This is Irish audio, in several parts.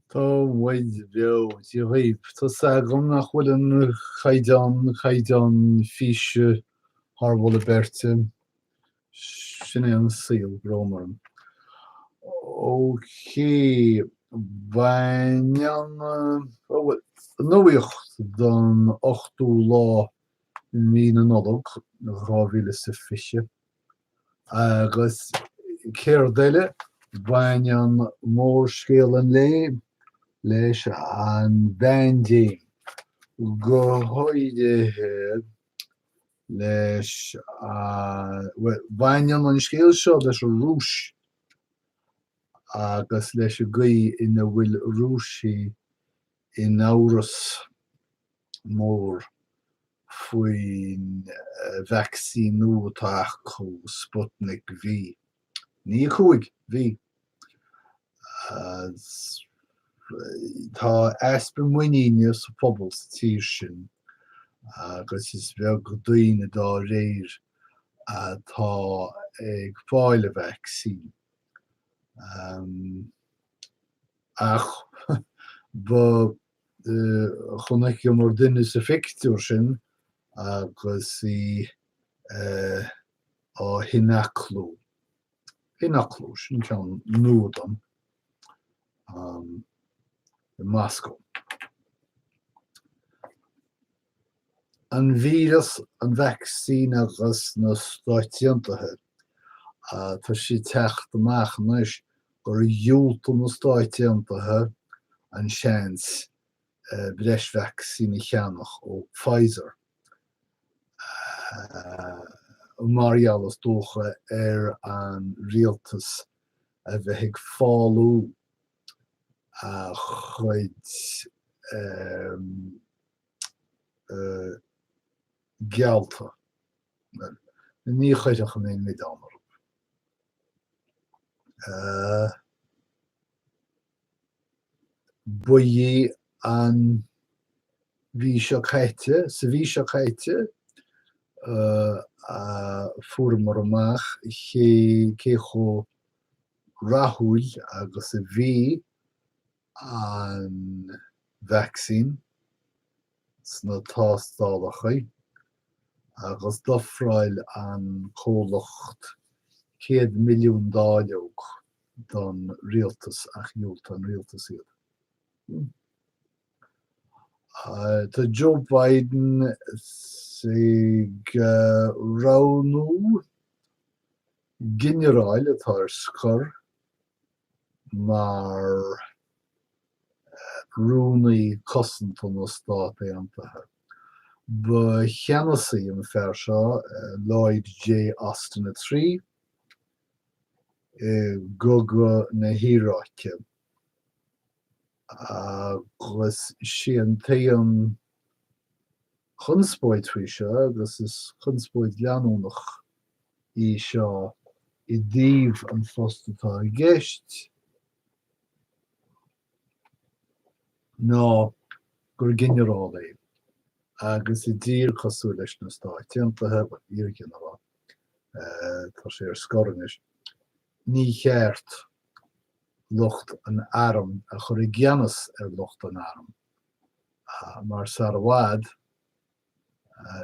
Tá bhaid beo dí raibh Tá sagam nach bhfuil an chaidán físe thar bhfuil a berte sin é an síl bromarm. Oké, bhain nuíocht don 8ú lá mí an nolog ráhíle sa fiche agus céir déile bhain an mór scéal an leis an bandé go háidethe leis bhain an scéal seo leis a rúis agus leis a gaí ina bhfuil rúsí in áras mór faoin vaccínúteach có Sputnik V. Ní chuig V. Tá easpa muoine sa pobl sa tír sin agus is bheith go daoine dá réir atá ag fáil a vaccín. Ach ba chunaic mar duine sa fictúr sin agus í á hinaclú. Hinaclú sin ceann nuad an in Moscow. An vírus an vaccín agus na stáitiantathe tá si techt amach anois gur dúilt na stáitiantathe an seans breis vaccín i cheannach ó Pfizer. Marialas dócha an rialtas a bheith ag fáilú a chuid gealta. Ní chuideach an éon mid anarb. Buí an bhí seo chaite, sa bhí seo chaite fuair amach cé cho rathúil agus a bhí an vaccín sna tástálacha agus dofrail an cólacht $100 milliún don rialtas ach dúilt an rialtas iad. Tá Joe Biden sig ránú gineráil atá ar scor mar rúnaí cosanta na státaíontaithe. Ba cheannasaí an fear seo Lloyd J. Óstán III go na híráite agus si an taon chunspóid faoi seo agus is chunspóid leanúnach í seo i dtaobh an fostatá i gceist ná gur ginearál é agus i dtír cosú leis na stáitiantathe ba iargin a tá sé ar scoranis. Ní cheart lucht an airm a chur i gceannas ar lucht an airm. Mar sa bhád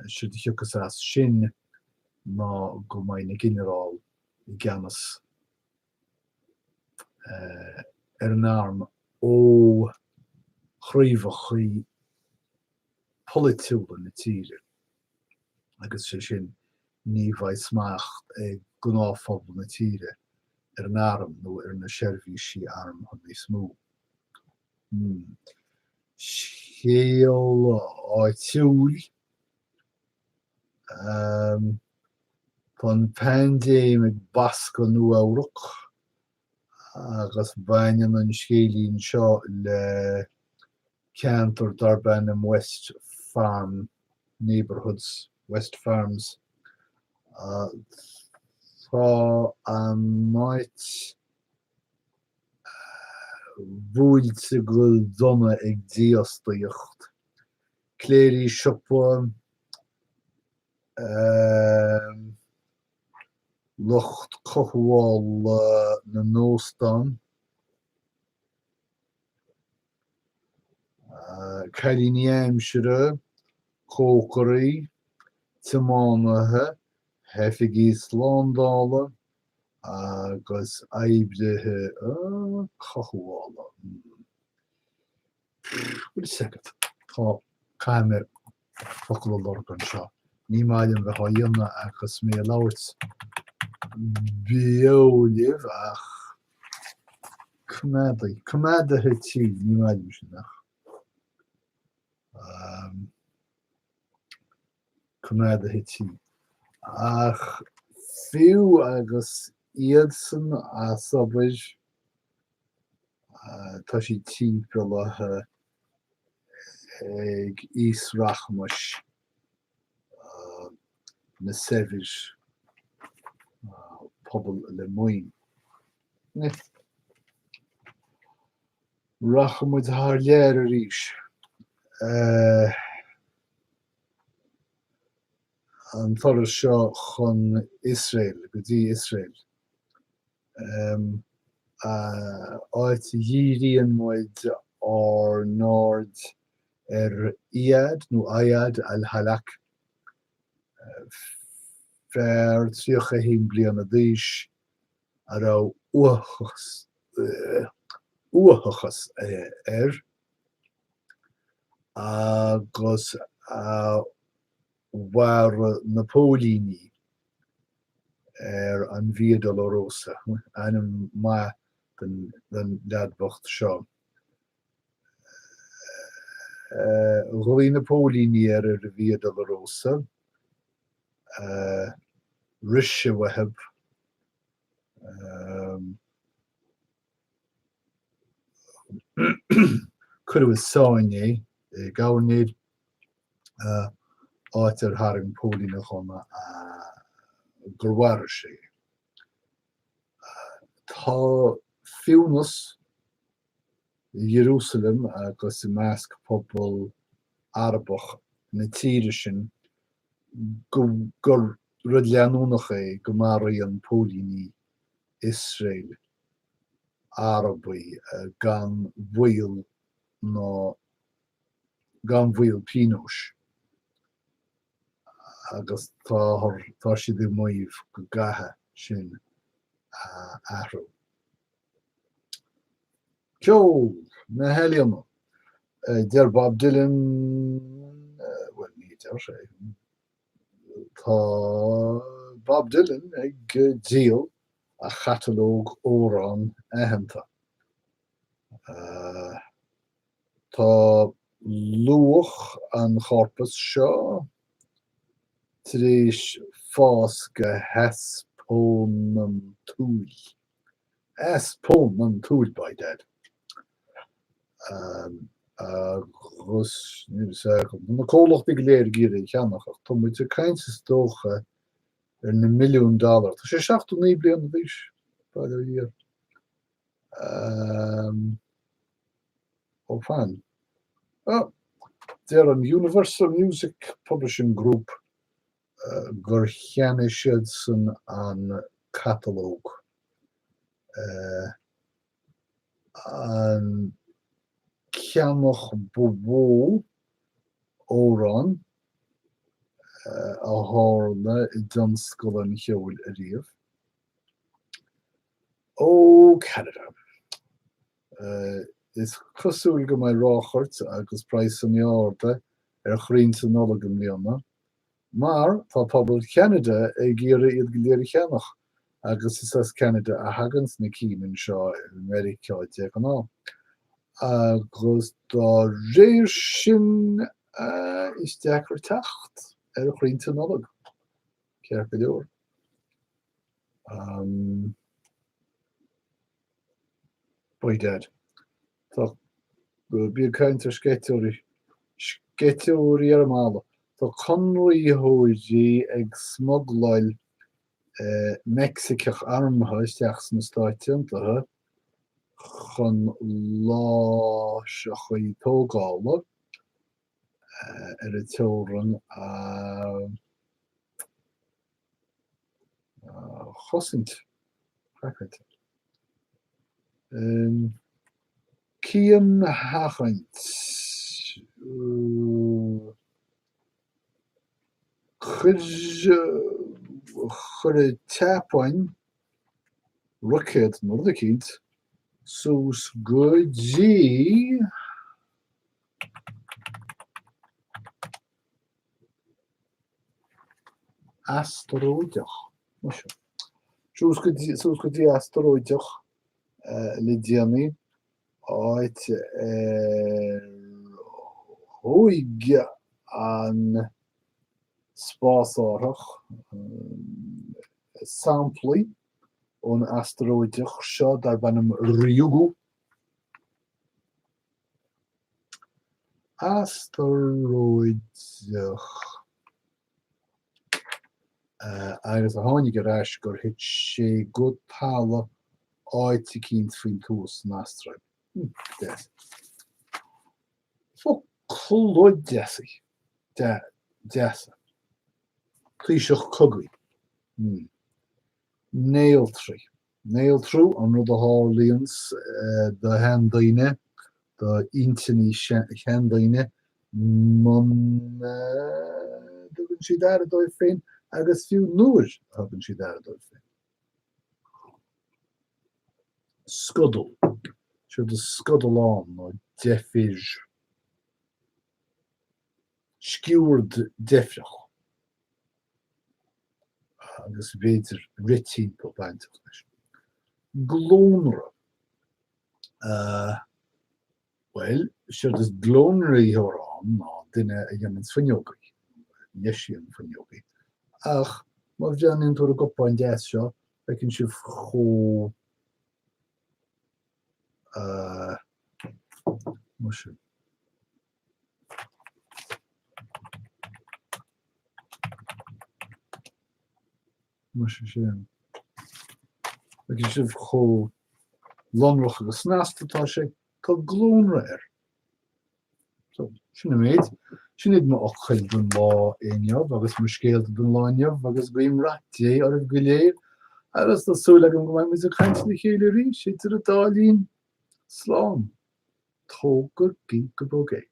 siad thiocas as sin ná go mbeidh na ginearál i gceannas ar an airm ó chríomhachaí politiúla na tíre. Agus sé sin ní bhaid smacht ag gnáthphobal na tíre ar an airm nó ar na seirbhísí airm chun é smó. Scéal áitiúil tá an pandéimic Basca Nua-Eabhrac agus baineann an scéalaíonn seo le Cantor Darbanham West Farm neighborhoods, West Farms. Tá an náit bhuailte go dona ag díostaíocht. Cléirí siopa lucht cothbháil na Óstán Cailíneamsere, Cócarí, Timánaithe, Hefigi Slándála, agus Aibrithe Cochuála. Wait a second. Tá caiime focail lorgan seo. Ní maidim bheith dhéanana agus mé labhairt beolibh ach cumádathe tí ní maidim sin nach. Cumádathe tí. Ach fiú agus Iyad san a Saibhir tá sí timpealathe ag Íosrachmas na Saibhir pobl le muoin. Rachmuid thar léir arís. An toras seo chun Israel, go dtí Israel. Áit dhíríonn muid ar nord Iyad nó al-Hallaq fear tríocha hín bliana d'aois a rá uachachas agus war Napólíní an Via Dolorosa, einem ma den lead Bocht seo. Roí Napólíní a Via Dolorosa, Rishe wahab, Curwa Sáine, Gawnid, áit haring Pólína chuma gurhhair sé. Tá fiúnas Jerusalem agus I measc pobl Arabach na tíre sin gur rud leanúnach é go maraí an Pólíní Israel Arabaí gan bhuail Pinós. Agus tá siad I maíomh go gatha sin ahrú. Ceol na Héiliúna. Deir Bob Dylan, well, ní deir sé. Tá Bob Dylan ag díal a chatalóg órán aitheanta. Tá luach an chorpas seo tar éis fás go hespónam túil. Hespónam túil by dead. Agus, na cólacht ag léir gíre cheannach ach tá muid a caintas dócha na $1 milliún. Tá sé 7 bliana d'aois by the year. Ó fan. They're an Universal Music Publishing Group gur cheanna siad san an catalóg. An ceannach bhó órán a tharla I don scoil an cheoil a riamh. Ó Canada. Is cosúil go mbeidh ráchairt agus praghas an meárta chraonnta nollag an mbliana. Mar tá pobl Canada ag iarra iad go léir cheannach agus is as Canada a hagans na címan seo America ag an á. Agus dá réir sin is deachar teacht chraonnta nollag. Ceart go leor. By dead. Tá bí caintear sceiteoirí ar mála. Tá conraí hóidí ag smogláil Mexicach armtha isteach san Stáit Unithe chun lá a chuí tógála ar a teorann chosint. Cían hachaint chur teapáin rucéad nó a cínt sús go dtí asteroideach. Sús go dtí asteroideach le déanaí áit thuaige an spásárthach samplaí ón asteroideach seo dar bannam riúgu. Asteroideach agus a tháinig ar ais gur thit sé go tála áit cinnt faoin tús an asteroid. Chlóid deasa. Clíiseach cogaí. Néaltrú an rud a hálíons de hendaine de intaní hendaine man dugann si dar a dóibh féin agus fiú nuair hagann si dar a dóibh féin. Scudal. Seo de scudalán nó deifir. Sciúr deifreach. Agus beidir ritín po baintach leis. Glónra. Well, seo is glónraí thorán ná duine a dhéanann fuinneogaí. Neisian fuinneogaí. Ach, má bheanann tú a gopáin deas seo, fecinn sibh chó muise. Muise sin. Fecinn sibh chó lonrach agus snastaltá sé có glónra ar. So, sinna méid. Sin id má ochchail dún lá éineamh agus mar scéalta dún láineamh agus bhím raté ar a bhgiléir agus tá súla go mbeidh mis a chaint na chéile rí sé tar a dálín slán. Tógur gí go bógé.